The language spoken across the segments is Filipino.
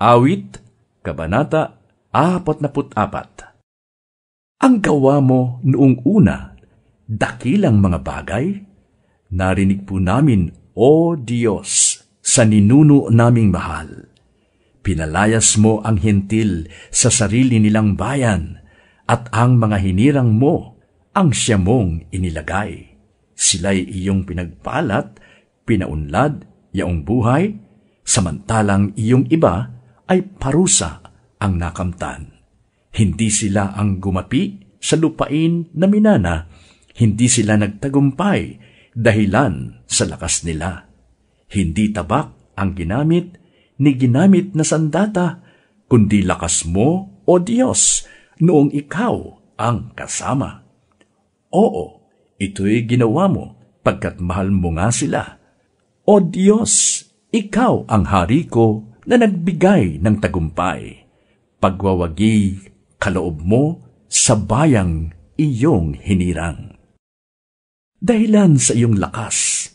Awit, Kabanata 44. Ang gawa mo noong una, dakilang mga bagay, narinig po namin, O Diyos, sa ninuno naming mahal. Pinalayas mo ang hintil sa sarili nilang bayan, at ang mga hinirang mo ang siya mong inilagay. Sila'y iyong pinagpalat, pinaunlad, yaong buhay, samantalang iyong iba ay parusa ang nakamtan. Hindi sila ang gumapi sa lupain na minana, hindi sila nagtagumpay dahilan sa lakas nila. Hindi tabak ang ginamit, ni ginamit na sandata, kundi lakas mo, O Diyos, noong ikaw ang kasama. Oo, ito'y ginawa mo, pagkat mahal mo nga sila. O Diyos, ikaw ang hari ko na nagbigay ng tagumpay. Pagwawagi kaloob mo sa bayang iyong hinirang. Dahilan sa iyong lakas,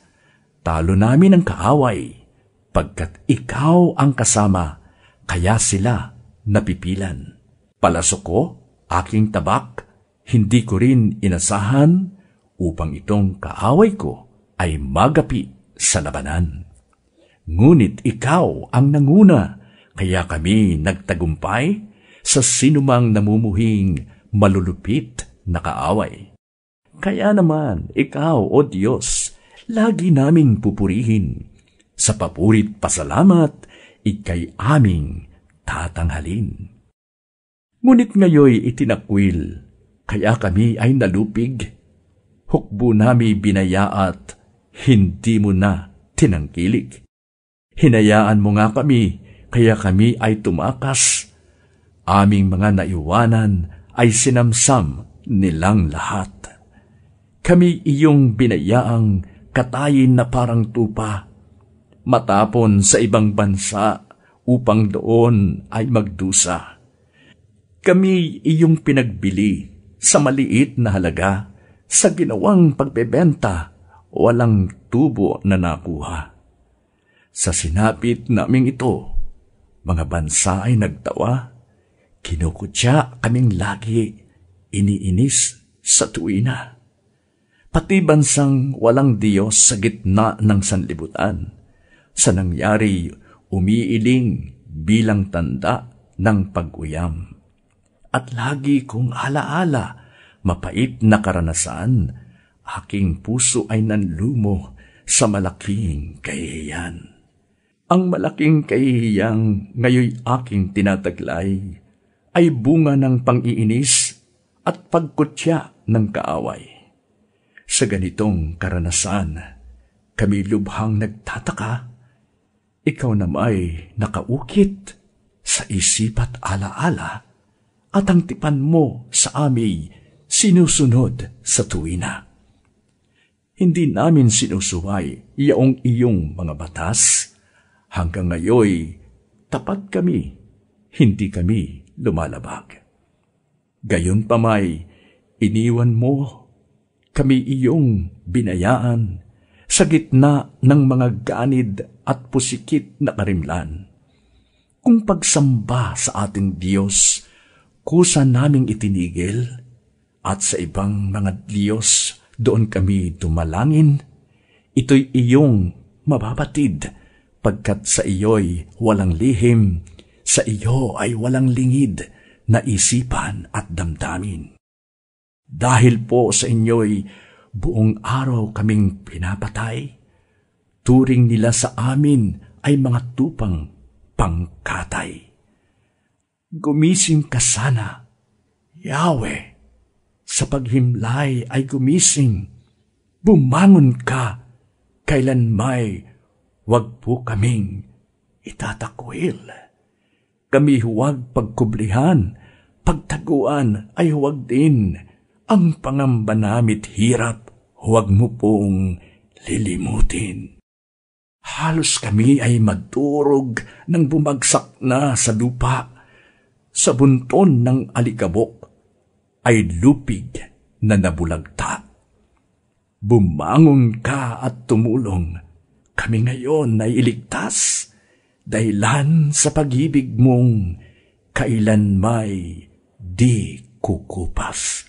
talo namin ang kaaway, pagkat ikaw ang kasama, kaya sila napipilan. Palaso ko, aking tabak, hindi ko rin inasahan, upang itong kaaway ko ay magapi sa labanan. Ngunit ikaw ang nanguna, kaya kami nagtagumpay sa sinumang namumuhing malulupit na kaaway. Kaya naman, ikaw, O Diyos, lagi naming pupurihin. Sa papurit pasalamat, ikay aming tatanghalin. Ngunit ngayoy itinakwil, kaya kami ay nalupig. Hukbo nami binayaat, hindi mo na tinangkilik. Hinayaan mo nga kami, kaya kami ay tumakas. Aming mga naiwanan ay sinamsam nilang lahat. Kami iyong binayaang katayin na parang tupa, matapon sa ibang bansa upang doon ay magdusa. Kami iyong pinagbili sa maliit na halaga, sa ginawang pagbebenta, walang tubo na nakuha. Sa sinapit naming ito, mga bansa ay nagtawa, kinukutya kaming lagi, iniinis sa tuwina. Pati bansang walang Diyos sa gitna ng sanlibutan, sa nangyari umiiling bilang tanda ng pag-uyam. At lagi kong alaala, mapait na karanasan, aking puso ay nanlumo sa malaking kahihiyan. Ang malaking kahihiyang ngayoy aking tinataglay ay bunga ng pang-iinis at pagkutya ng kaaway. Sa ganitong karanasan, kami lubhang nagtataka, ikaw namay nakaukit sa isip at alaala, at ang tipan mo sa amin sinusunod sa tuwina. Hindi namin sinusuway yaong iyong mga batas. Hanggang ngayoy, tapat kami, hindi kami lumalabag. Gayon pa may, iniwan mo, kami iyong binayaan sa gitna ng mga ganid at pusikit na karimlan. Kung pagsamba sa ating Diyos, kusa naming itinigil, at sa ibang mga Diyos doon kami dumalangin, ito'y iyong mababatid, pagkat sa iyo'y walang lihim, sa iyo ay walang lingid na isipan at damdamin. Dahil po sa inyo'y buong araw kaming pinapatay, turing nila sa amin ay mga tupang pangkatay. Gumising ka sana, Yahweh, sa paghimlay ay gumising, bumangon ka, kailan may wag po kaming itatakwil. Kami huwag pagkublihan, pagtaguan ay huwag din, ang pangamba namit hirap, huwag mo pong lilimutin. Halos kami ay madurog nang bumagsak na sa lupa, sa bunton ng alikabok ay lupig na nabulagta. Bumangon ka at tumulong, kami ngayon ay iligtas. dahilan sa pag-ibig mong kailan may di kukupas.